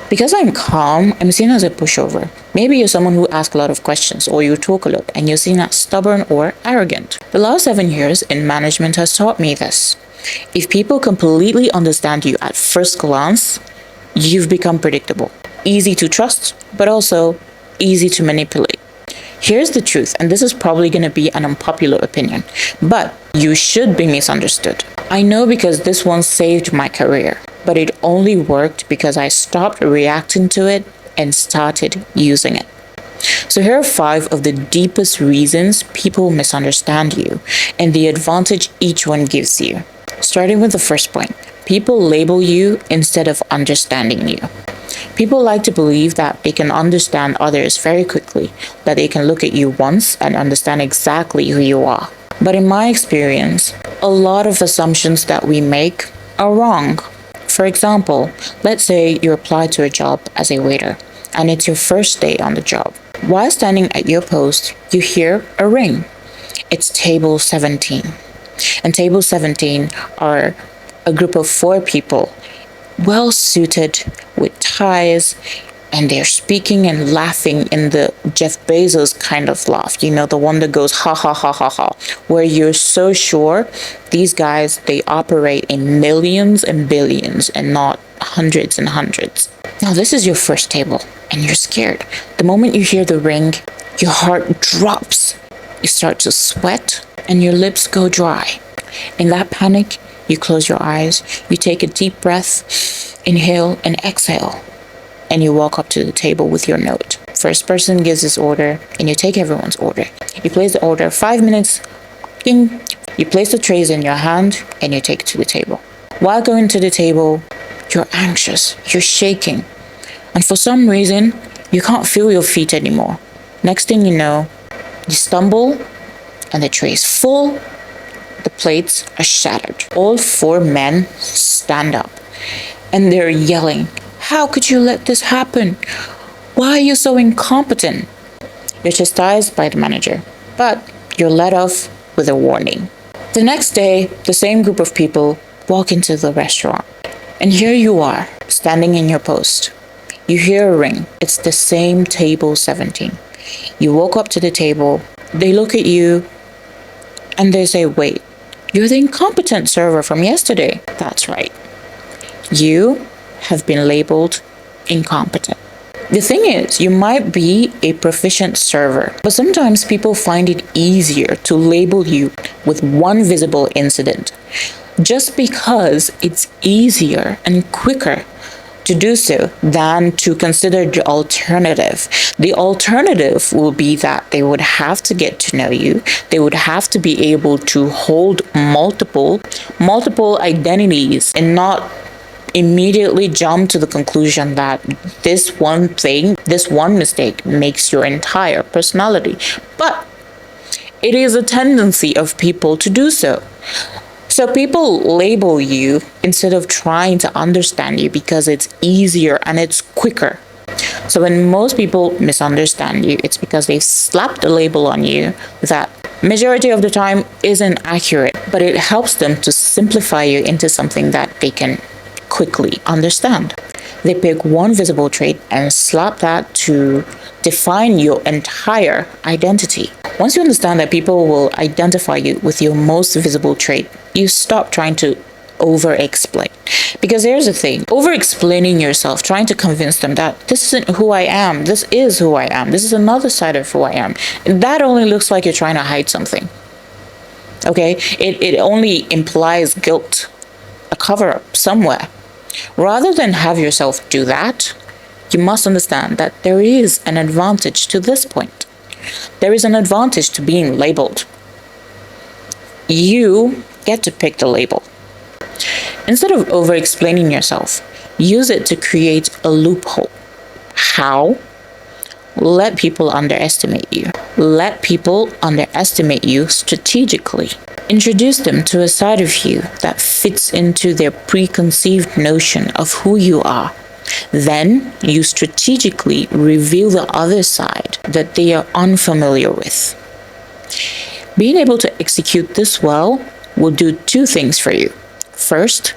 Because I'm calm, I'm seen as a pushover. Maybe you're someone who asks a lot of questions, or you talk a lot, and you're seen as stubborn or arrogant. The last 7 years in management has taught me this. If people completely understand you at first glance, you've become predictable. Easy to trust, but also easy to manipulate. Here's the truth, and this is probably going to be an unpopular opinion, but you should be misunderstood. I know because this one saved my career, but it only worked because I stopped reacting to it and started using it. So here are 5 of the deepest reasons people misunderstand you and the advantage each one gives you. Starting with the first point, people label you instead of understanding you. People like to believe that they can understand others very quickly, that they can look at you once and understand exactly who you are. But in my experience, a lot of assumptions that we make are wrong. For example, let's say you apply to a job as a waiter, and it's your first day on the job. While standing at your post, you hear a ring. It's table 17. And table 17 are a group of 4 people, well suited with ties, and they're speaking and laughing in the Jeff Bezos kind of laugh, the one that goes ha ha ha ha ha, where you're so sure these guys, they operate in millions and billions and not hundreds and hundreds. Now this is your first table and you're scared. The moment you hear the ring, your heart drops, you start to sweat and your lips go dry. In that panic, you close your eyes, you take a deep breath, inhale and exhale, and you walk up to the table with your note. First person gives his order, and you take everyone's order. You place the order, 5 minutes, ding. You place the trays in your hand, and you take it to the table. While going to the table, you're anxious, you're shaking, and for some reason, you can't feel your feet anymore. Next thing you know, you stumble, and the tray is full. The plates are shattered. All 4 men stand up and they're yelling, "How could you let this happen? Why are you so incompetent?" You're chastised by the manager, but you're let off with a warning. The next day, the same group of people walk into the restaurant. And here you are, standing in your post. You hear a ring. It's the same table 17. You walk up to the table. They look at you and they say, "Wait, you're the incompetent server from yesterday." That's right. You have been labeled incompetent. The thing is, you might be a proficient server, but sometimes people find it easier to label you with one visible incident, just because it's easier and quicker to do so than to consider the alternative. The alternative will be that they would have to get to know you. They would have to be able to hold multiple identities and not immediately jump to the conclusion that this one mistake makes your entire personality. But it is a tendency of people to do so. So people label you instead of trying to understand you because it's easier and it's quicker. So when most people misunderstand you, it's because they slapped a label on you that majority of the time isn't accurate, but it helps them to simplify you into something that they can quickly understand. They pick one visible trait and slap that to define your entire identity. Once you understand that people will identify you with your most visible trait, you stop trying to over-explain. Because here's the thing, over-explaining yourself, trying to convince them that this isn't who I am, this is who I am, this is another side of who I am, that only looks like you're trying to hide something. Okay? It only implies guilt, a cover-up somewhere. Rather than have yourself do that, you must understand that there is an advantage to this point. There is an advantage to being labeled. You get to pick the label. Instead of over-explaining yourself, use it to create a loophole. How? Let people underestimate you. Let people underestimate you strategically. Introduce them to a side of you that fits into their preconceived notion of who you are. Then you strategically reveal the other side that they are unfamiliar with. Being able to execute this well will do 2 things for you. First,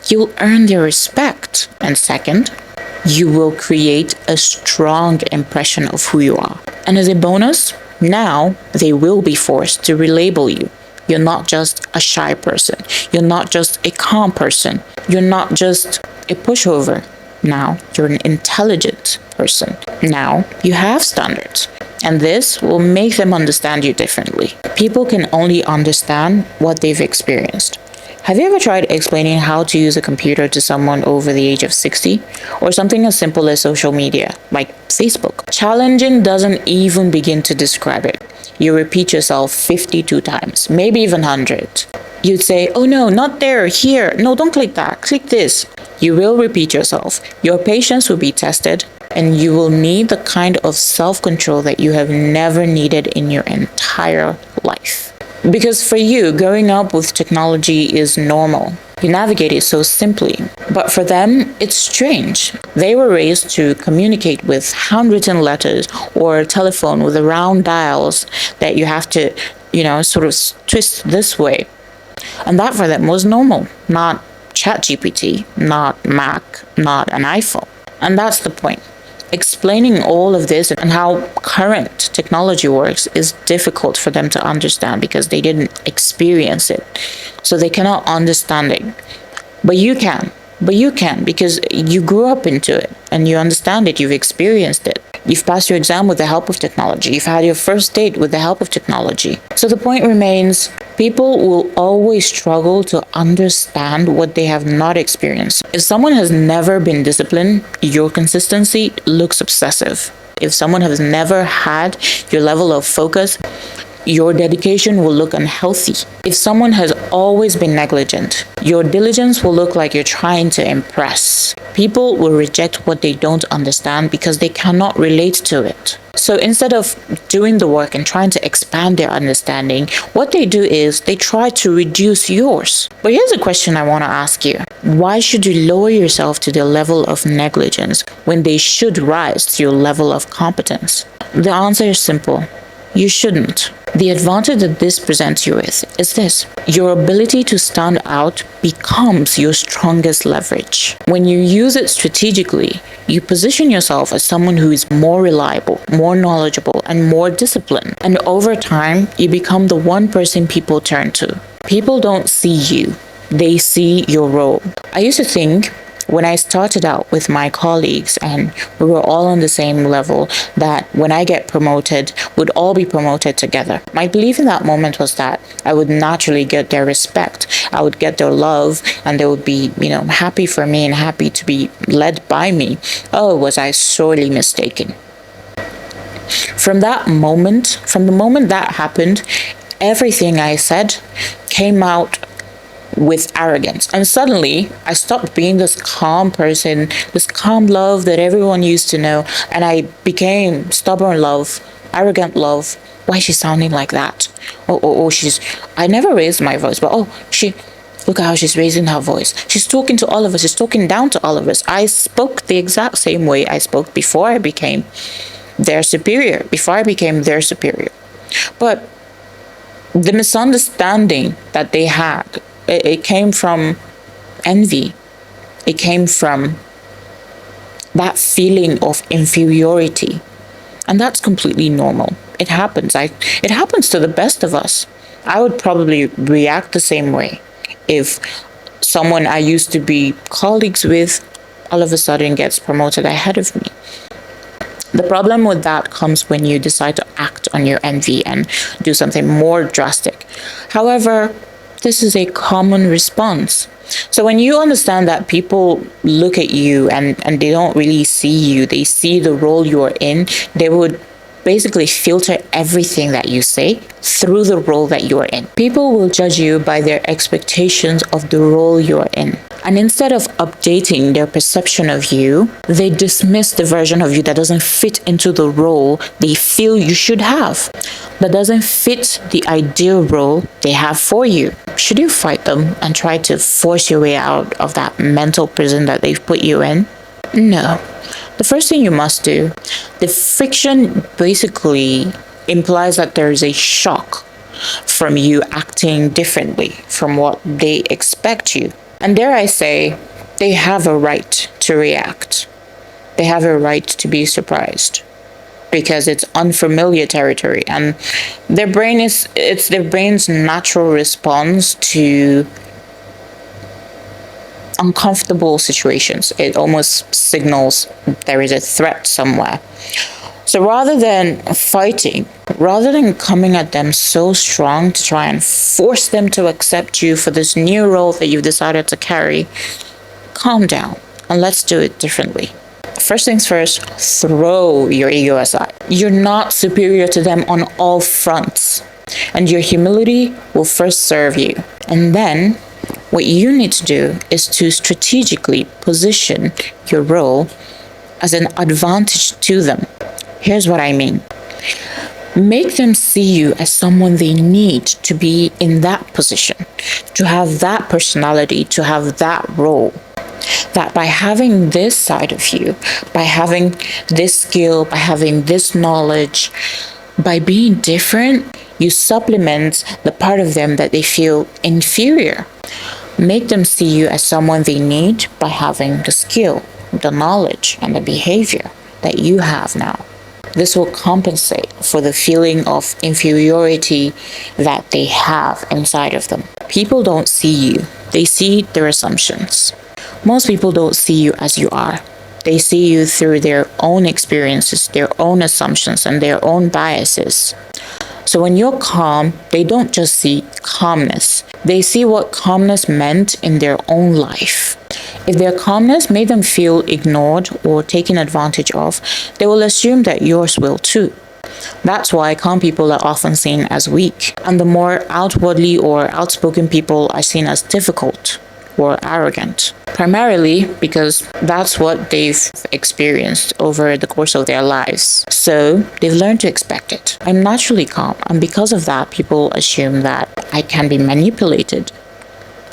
you'll earn their respect. And second, You will create a strong impression of who you are. And as a bonus, now they will be forced to relabel you. You're not just a shy person. You're not just a calm person. You're not just a pushover. Now you're an intelligent person. Now you have standards. And this will make them understand you differently. People can only understand what they've experienced. Have you ever tried explaining how to use a computer to someone over the age of 60? Or something as simple as social media, like Facebook? Challenging doesn't even begin to describe it. You repeat yourself 52 times, maybe even 100. You'd say, oh no, not there, here. No, don't click that, click this. You will repeat yourself. Your patience will be tested, and you will need the kind of self-control that you have never needed in your entire life. Because for you, growing up with technology is normal. You navigate it so simply. But for them, it's strange. They were raised to communicate with handwritten letters or telephone with the round dials that you have to, sort of twist this way. And that for them was normal, not ChatGPT, not Mac, not an iPhone. And that's the point. Explaining all of this and how current technology works is difficult for them to understand because they didn't experience it. So they cannot understand it. But you can. Because you grew up into it and you understand it, you've experienced it. You've passed your exam with the help of technology. You've had your first date with the help of technology. So the point remains, people will always struggle to understand what they have not experienced. If someone has never been disciplined, your consistency looks obsessive. If someone has never had your level of focus, your dedication will look unhealthy. If someone has always been negligent, your diligence will look like you're trying to impress. People will reject what they don't understand because they cannot relate to it. So instead of doing the work and trying to expand their understanding, what they do is they try to reduce yours. But here's a question I want to ask you. Why should you lower yourself to their level of negligence when they should rise to your level of competence? The answer is simple. You shouldn't. The advantage that this presents you with is this. Your ability to stand out becomes your strongest leverage. When you use it strategically, you position yourself as someone who is more reliable, more knowledgeable, and more disciplined. And over time, you become the one person people turn to. People don't see you. They see your role. I used to think when I started out with my colleagues and we were all on the same level, that when I get promoted, we'd all be promoted together. My belief in that moment was that I would naturally get their respect. I would get their love and they would be, happy for me and happy to be led by me. Oh, was I sorely mistaken. From the moment that happened, everything I said came out with arrogance. And suddenly I stopped being this calm person, this calm love that everyone used to know, and I became stubborn love, arrogant love. Why is she sounding like that? I never raised my voice, but look at how she's raising her voice. She's talking to all of us. She's talking down to all of us. I spoke the exact same way I spoke before I became their superior, But the misunderstanding that they had, it came from envy. It came from that feeling of inferiority. And that's completely normal. It happens. It happens to the best of us. I would probably react the same way if someone I used to be colleagues with all of a sudden gets promoted ahead of me. The problem with that comes when you decide to act on your envy and do something more drastic. However, this is a common response. So when you understand that people look at you and they don't really see you, they see the role you're in, they would basically filter everything that you say through the role that you're in. People will judge you by their expectations of the role you're in. And instead of updating their perception of you, they dismiss the version of you that doesn't fit into the role they feel you should have, that doesn't fit the ideal role they have for you. Should you fight them and try to force your way out of that mental prison that they've put you in? No. The first thing you must do, the friction basically implies that there is a shock from you acting differently from what they expect you. And dare I say, they have a right to react. they have a right to be surprised because it's unfamiliar territory, and it's their brain's natural response to uncomfortable situations. It almost signals there is a threat somewhere. So rather than fighting, rather than coming at them so strong to try and force them to accept you for this new role that you've decided to carry, calm down and let's do it differently. First things first, throw your ego aside. You're not superior to them on all fronts, and your humility will first serve you. And then what you need to do is to strategically position your role as an advantage to them. Here's what I mean. Make them see you as someone they need to be in that position, to have that personality, to have that role. That by having this side of you, by having this skill, by having this knowledge, by being different, you supplement the part of them that they feel inferior. Make them see you as someone they need by having the skill, the knowledge, and the behavior that you have now. This will compensate for the feeling of inferiority that they have inside of them. People don't see you, they see their assumptions. Most people don't see you as you are. They see you through their own experiences, their own assumptions, and their own biases. So when you're calm, they don't just see calmness. They see what calmness meant in their own life. If their calmness made them feel ignored or taken advantage of, they will assume that yours will too. That's why calm people are often seen as weak, and the more outwardly or outspoken people are seen as difficult or arrogant, primarily because that's what they've experienced over the course of their lives. So they've learned to expect it. I'm naturally calm, and because of that, people assume that I can be manipulated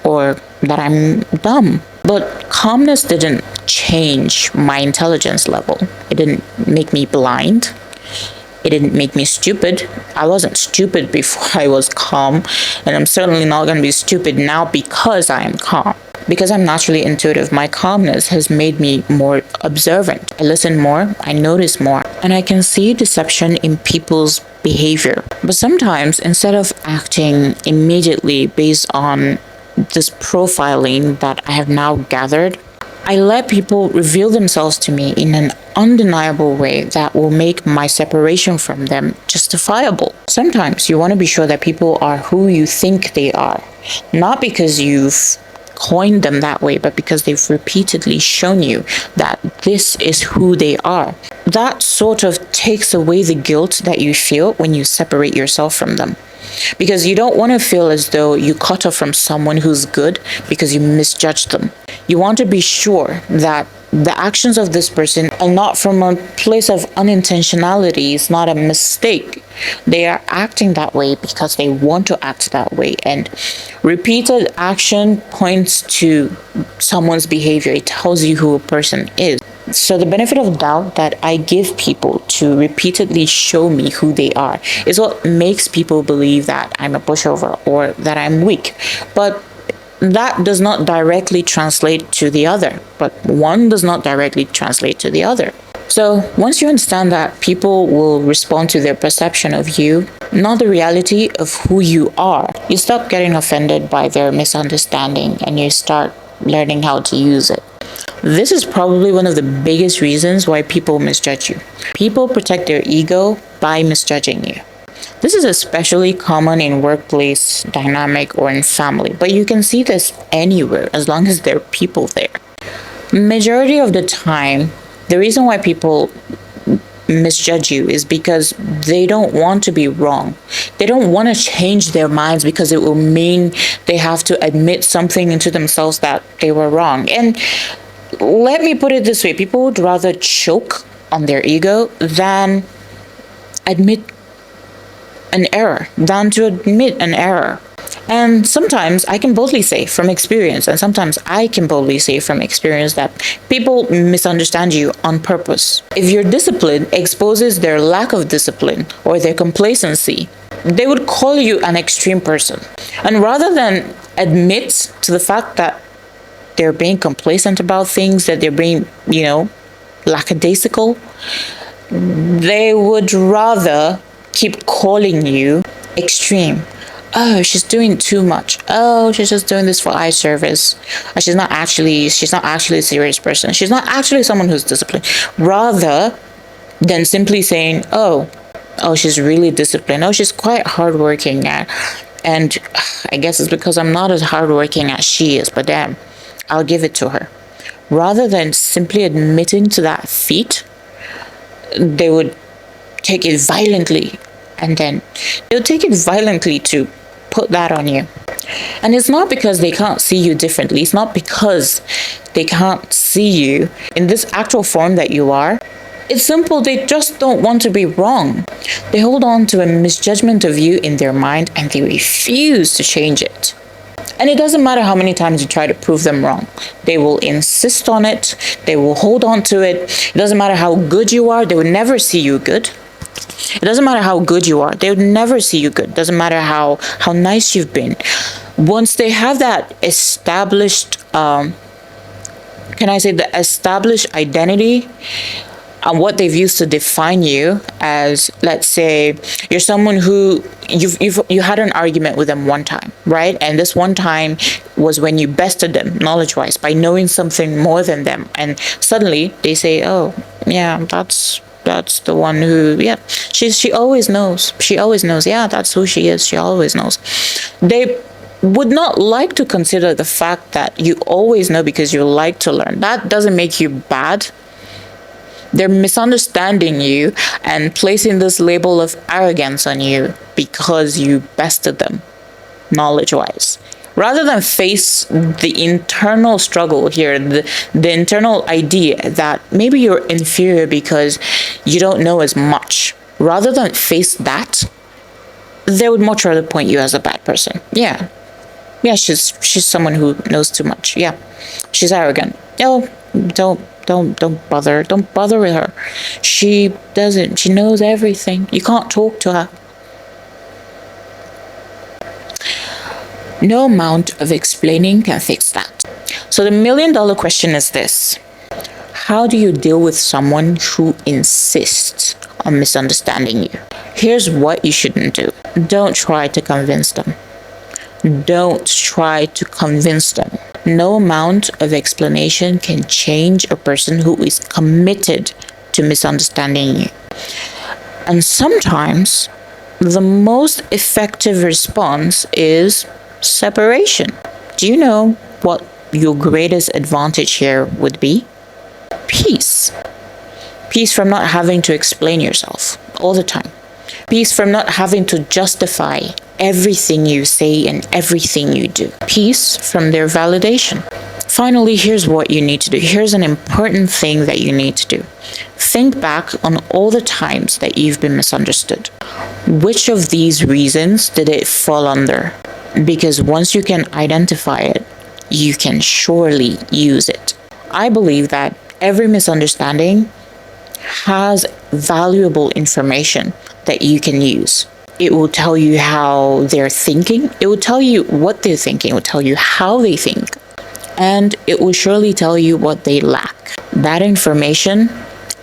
or that I'm dumb. But calmness didn't change my intelligence level. It didn't make me blind. It didn't make me stupid. I wasn't stupid before I was calm, and I'm certainly not going to be stupid now because I am calm. Because I'm naturally intuitive, my calmness has made me more observant. I listen more, I notice more, and I can see deception in people's behavior. But sometimes, instead of acting immediately based on this profiling that I have now gathered, I let people reveal themselves to me in an undeniable way that will make my separation from them justifiable. Sometimes you want to be sure that people are who you think they are, not because you've coined them that way, but because they've repeatedly shown you that this is who they are. That sort of takes away the guilt that you feel when you separate yourself from them. Because you don't want to feel as though you cut off from someone who's good because you misjudged them. You want to be sure that the actions of this person are not from a place of unintentionality. It's not a mistake. They are acting that way because they want to act that way. And repeated action points to someone's behavior. It tells you who a person is. So the benefit of doubt that I give people to repeatedly show me who they are is what makes people believe that I'm a pushover or that I'm weak. But that does not directly translate to the other. But one does not directly translate to the other. So once you understand that people will respond to their perception of you, not the reality of who you are, you stop getting offended by their misunderstanding and you start learning how to use it. This is probably one of the biggest reasons why people misjudge you. People protect their ego by misjudging you. This is especially common in workplace dynamic or in family, but you can see this anywhere as long as there are people there. Majority of the time, the reason why people misjudge you is because they don't want to be wrong. They don't want to change their minds because it will mean they have to admit something into themselves that they were wrong. And let me put it this way, people would rather choke on their ego than admit an error, And sometimes I can boldly say from experience, and sometimes I can boldly say from experience that people misunderstand you on purpose. If your discipline exposes their lack of discipline or their complacency, they would call you an extreme person. And rather than admit to the fact that they're being complacent about things, that they're being, lackadaisical, they would rather keep calling you extreme. Oh, she's doing too much. Oh, she's just doing this for eye service. She's not actually a serious person. She's not actually someone who's disciplined. Rather than simply saying, oh, she's really disciplined. Oh, she's quite hardworking. And I guess it's because I'm not as hardworking as she is, but damn, I'll give it to her. Rather than simply admitting to that feat, they would take it violently, and then they'll take it violently to put that on you. And it's not because they can't see you differently. It's not because they can't see you in this actual form that you are. It's simple, they just don't want to be wrong. They hold on to a misjudgment of you in their mind and they refuse to change it. And it doesn't matter how many times you try to prove them wrong. They will insist on it. They will hold on to it. It doesn't matter how good you are. They will never see you good. It doesn't matter how good you are. They would never see you good. It doesn't matter how nice you've been. Once they have that established, the established identity, and what they've used to define you as, let's say you're someone who you had an argument with them one time, right? And this one time was when you bested them knowledge-wise by knowing something more than them, and suddenly they say, oh yeah, that's the one who, yeah, she always knows. Yeah, that's who she is. She always knows. They would not like to consider the fact that you always know because you like to learn. That doesn't make you bad. They're misunderstanding you and placing this label of arrogance on you because you bested them knowledge-wise. Rather than face the internal struggle here, the internal idea that maybe you're inferior because you don't know as much, rather than face that, they would much rather point you as a bad person. Yeah, she's someone who knows too much. Yeah, she's arrogant. No, don't bother with her. She knows everything. You can't talk to her. No amount of explaining can fix that. So the $1 million question is this: how do you deal with someone who insists on misunderstanding you? Here's what you shouldn't do. Don't try to convince them. Don't try to convince them. No amount of explanation can change a person who is committed to misunderstanding you. And sometimes the most effective response is separation. Do you know what your greatest advantage here would be? Peace. Peace from not having to explain yourself all the time. Peace from not having to justify everything you say and everything you do. Peace from their validation. Finally, here's what you need to do. Here's an important thing that you need to do. Think back on all the times that you've been misunderstood. Which of these reasons did it fall under? Because once you can identify it, you can surely use it. I believe that every misunderstanding has valuable information that you can use. It will tell you how they're thinking. It will tell you what they're thinking. It will tell you how they think. And it will surely tell you what they lack. That information,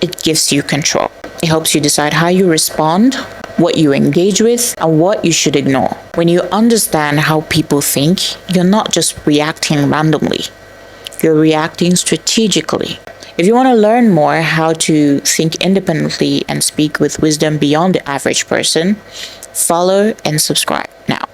it gives you control. It helps you decide how you respond, what you engage with, and what you should ignore. When you understand how people think, you're not just reacting randomly. You're reacting strategically. If you want to learn more how to think independently and speak with wisdom beyond the average person, follow and subscribe now.